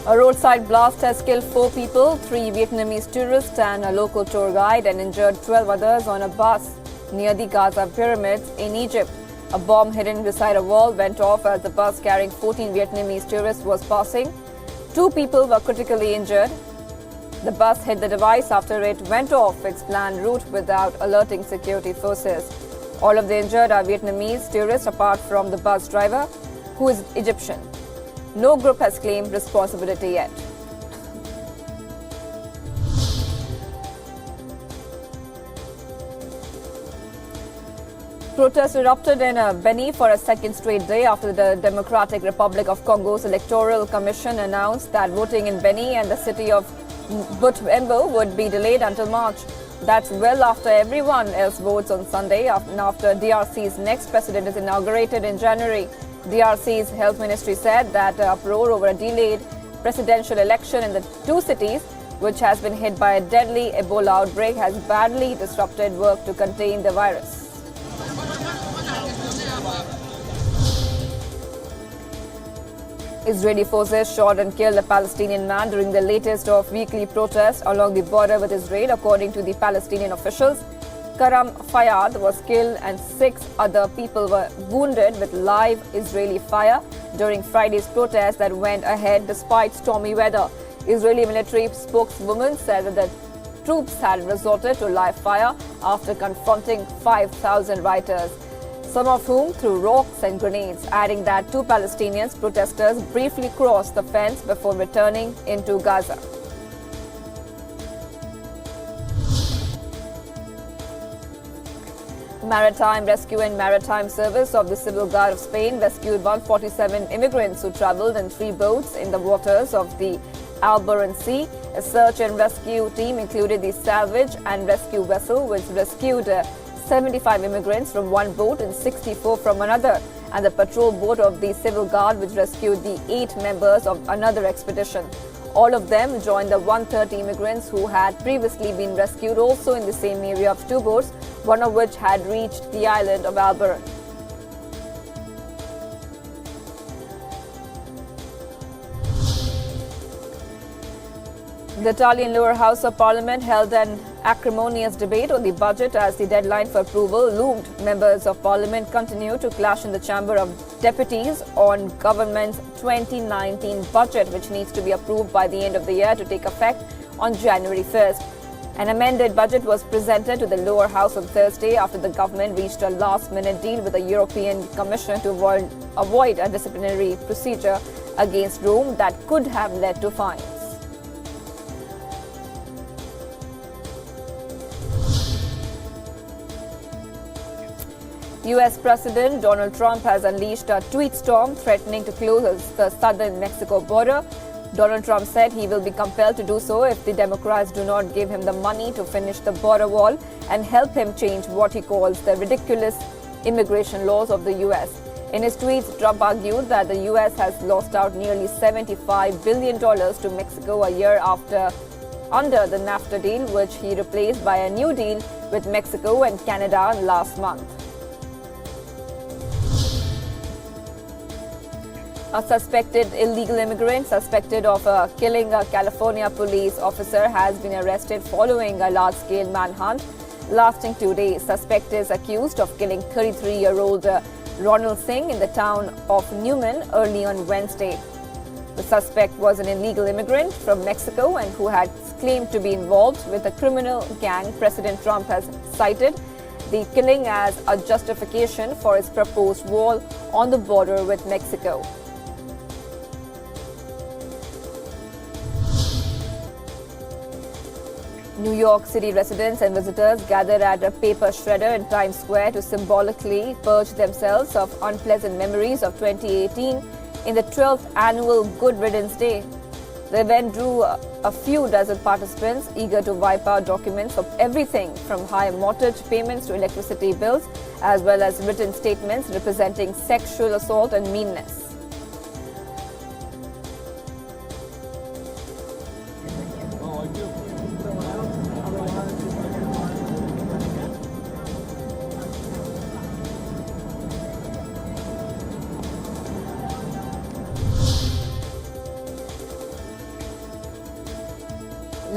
A roadside blast has killed 4 people, 3 Vietnamese tourists and a local tour guide, and injured 12 others on a bus near the Gaza pyramids in Egypt. A bomb hidden beside a wall went off as the bus carrying 14 Vietnamese tourists was passing. 2 people were critically injured. The bus hit the device after it went off its planned route without alerting security forces. All of the injured are Vietnamese tourists apart from the bus driver, who is Egyptian. No group has claimed responsibility yet. Protests erupted in Beni for a second straight day after the Democratic Republic of Congo's Electoral Commission announced that voting in Beni and the city of Butembo would be delayed until March. That's well after everyone else votes on Sunday and after DRC's next president is inaugurated in January. DRC's health ministry said that uproar over a delayed presidential election in the 2 cities, which has been hit by a deadly Ebola outbreak, has badly disrupted work to contain the virus. Israeli forces shot and killed a Palestinian man during the latest of weekly protests along the border with Israel, according to the Palestinian officials. Karam Fayyad was killed and 6 other people were wounded with live Israeli fire during Friday's protest that went ahead despite stormy weather. Israeli military spokeswoman said that the troops had resorted to live fire after confronting 5,000 rioters, some of whom threw rocks and grenades, adding that 2 Palestinian protesters briefly crossed the fence before returning into Gaza. Maritime Rescue and Maritime Service of the Civil Guard of Spain rescued 147 immigrants who travelled in 3 boats in the waters of the Alboran Sea. A search and rescue team included the salvage and rescue vessel, which rescued 75 immigrants from 1 boat and 64 from another, and the patrol boat of the Civil Guard, which rescued the 8 members of another expedition. All of them joined the 130 immigrants who had previously been rescued also in the same area of 2 boats, one of which had reached the island of Alboran. The Italian lower house of parliament held an acrimonious debate on the budget as the deadline for approval loomed. Members of parliament continue to clash in the Chamber of Deputies on government's 2019 budget, which needs to be approved by the end of the year to take effect on January 1st. An amended budget was presented to the lower house on Thursday after the government reached a last-minute deal with the European Commission to avoid a disciplinary procedure against Rome that could have led to fines. US President Donald Trump has unleashed a tweet storm threatening to close the southern Mexico border. Donald Trump said he will be compelled to do so if the Democrats do not give him the money to finish the border wall and help him change what he calls the ridiculous immigration laws of the US. In his tweets, Trump argued that the US has lost out nearly $75 billion to Mexico a year under the NAFTA deal, which he replaced by a new deal with Mexico and Canada last month. A suspected illegal immigrant suspected of killing a California police officer has been arrested following a large-scale manhunt lasting 2 days. Suspect is accused of killing 33-year-old Ronald Singh in the town of Newman early on Wednesday. The suspect was an illegal immigrant from Mexico and who had claimed to be involved with a criminal gang. President Trump has cited the killing as a justification for his proposed wall on the border with Mexico. New York City residents and visitors gathered at a paper shredder in Times Square to symbolically purge themselves of unpleasant memories of 2018 in the 12th annual Good Riddance Day. The event drew a few dozen participants eager to wipe out documents of everything from high mortgage payments to electricity bills, as well as written statements representing sexual assault and meanness.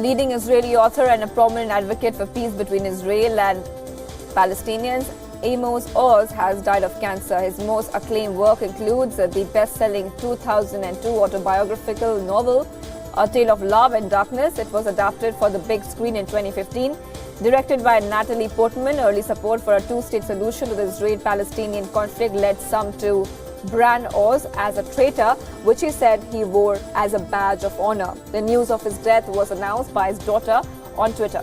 leading Israeli author and a prominent advocate for peace between Israel and Palestinians, Amos has died of cancer. His most acclaimed work includes the best-selling 2002 autobiographical novel, A Tale of Love and Darkness. It was adapted for the big screen in 2015. Directed by Natalie Portman, early support for a two-state solution to the Israel-Palestinian conflict led some to brand Oz as a traitor, which he said he wore as a badge of honor. The news of his death was announced by his daughter on Twitter.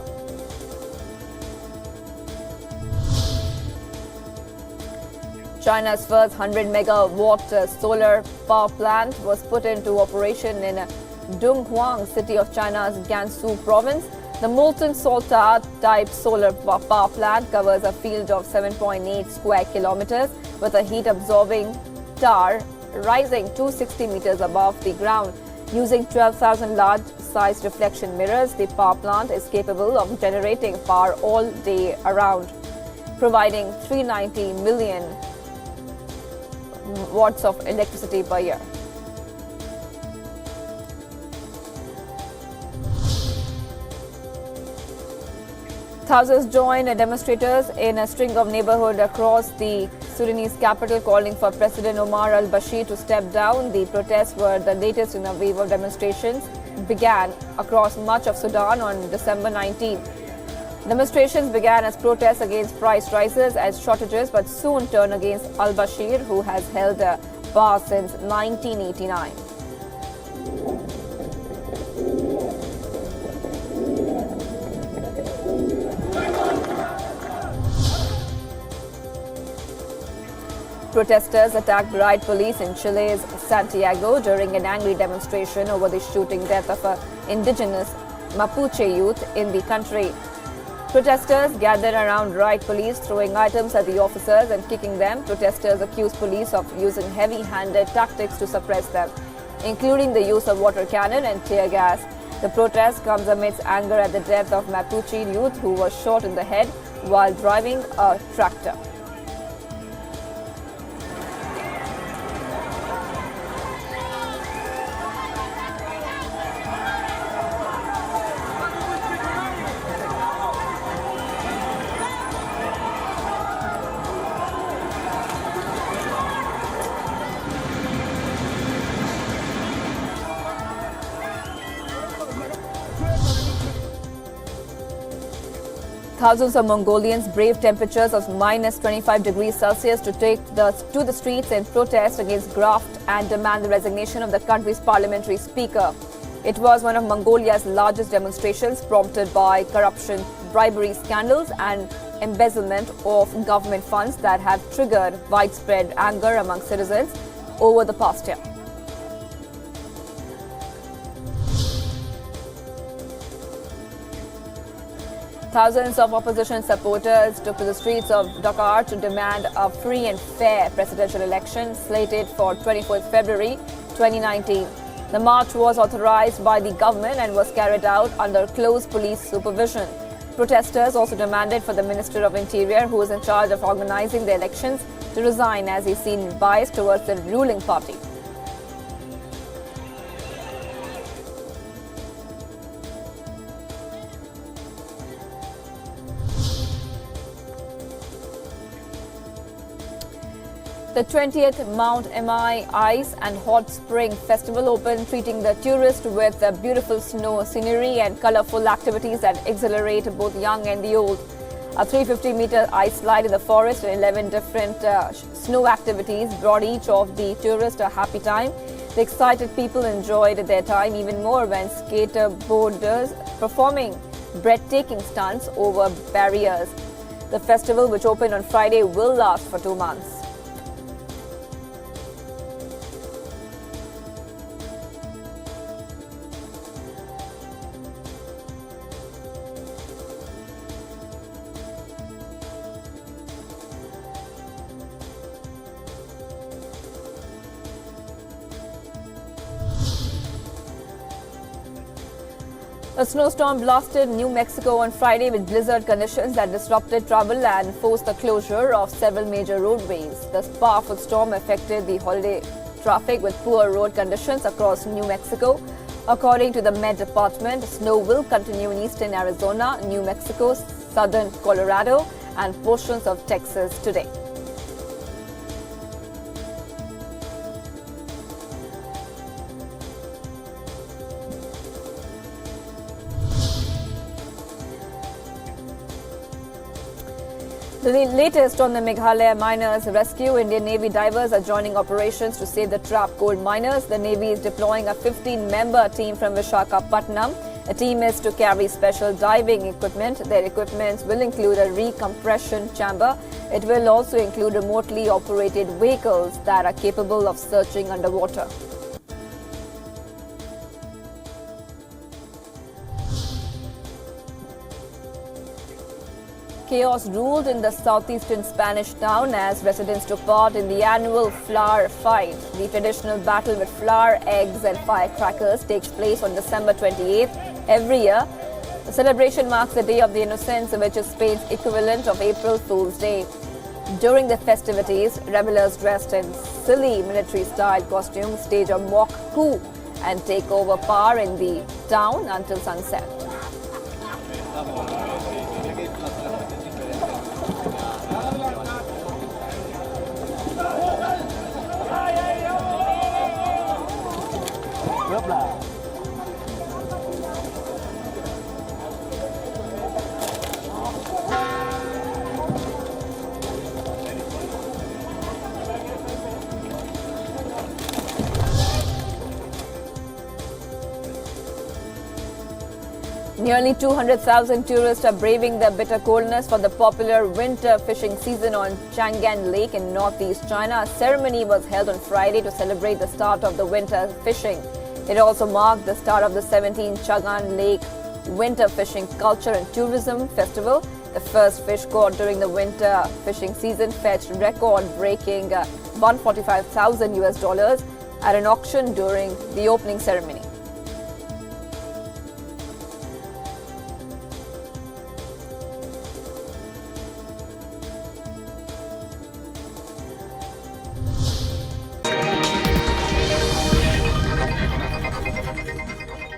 China's first 100-megawatt solar power plant was put into operation in Dongguan city of China's Gansu province. The molten salt type solar power plant covers a field of 7.8 square kilometers with a heat-absorbing tower rising 260 meters above the ground. Using 12,000 large-sized reflection mirrors, the power plant is capable of generating power all day around, providing 390 million watts of electricity per year. Thousands joined demonstrators in a string of neighborhoods across the Sudanese capital calling for President Omar al-Bashir to step down. The protests were the latest in a wave of demonstrations began across much of Sudan on December 19. Demonstrations began as protests against price rises and shortages, but soon turned against al-Bashir, who has held power since 1989. Protesters attacked riot police in Chile's Santiago during an angry demonstration over the shooting death of an indigenous Mapuche youth in the country. Protesters gathered around riot police, throwing items at the officers and kicking them. Protesters accused police of using heavy-handed tactics to suppress them, including the use of water cannon and tear gas. The protest comes amidst anger at the death of Mapuche youth who was shot in the head while driving a tractor. Thousands of Mongolians braved temperatures of minus 25 degrees Celsius to take to the streets in protest against graft and demand the resignation of the country's parliamentary speaker. It was one of Mongolia's largest demonstrations, prompted by corruption, bribery scandals and embezzlement of government funds that have triggered widespread anger among citizens over the past year. Thousands of opposition supporters took to the streets of Dhaka to demand a free and fair presidential election slated for 24th February 2019. The march was authorized by the government and was carried out under close police supervision. Protesters also demanded for the Minister of Interior, who is in charge of organizing the elections, to resign as he's seen biased towards the ruling party. The 20th Mount Emai Ice and Hot Spring Festival opened, treating the tourists with beautiful snow scenery and colorful activities that exhilarate both young and the old. A 350-meter ice slide in the forest and 11 different snow activities brought each of the tourists a happy time. The excited people enjoyed their time even more when skateboarders performing breathtaking stunts over barriers. The festival, which opened on Friday, will last for 2 months. A snowstorm blasted New Mexico on Friday with blizzard conditions that disrupted travel and forced the closure of several major roadways. The powerful storm affected the holiday traffic with poor road conditions across New Mexico. According to the Met Department, snow will continue in eastern Arizona, New Mexico, southern Colorado, and portions of Texas today. The latest on the Meghalaya miners rescue, Indian Navy divers are joining operations to save the trapped coal miners. The Navy is deploying a 15-member team from Visakhapatnam. The team is to carry special diving equipment. Their equipment will include a recompression chamber. It will also include remotely operated vehicles that are capable of searching underwater. Chaos ruled in the southeastern Spanish town as residents took part in the annual flower fight. The traditional battle with flour, eggs and firecrackers takes place on December 28th every year. The celebration marks the Day of the Innocents, which is Spain's equivalent of April Fool's Day. During the festivities, revelers dressed in silly military-style costumes stage a mock coup and take over power in the town until sunset. Nearly 200,000 tourists are braving the bitter coldness for the popular winter fishing season on Chang'an Lake in northeast China. A ceremony was held on Friday to celebrate the start of the winter fishing. It also marked the start of the 17th Chang'an Lake Winter Fishing Culture and Tourism Festival. The first fish caught during the winter fishing season fetched record-breaking $145,000 at an auction during the opening ceremony.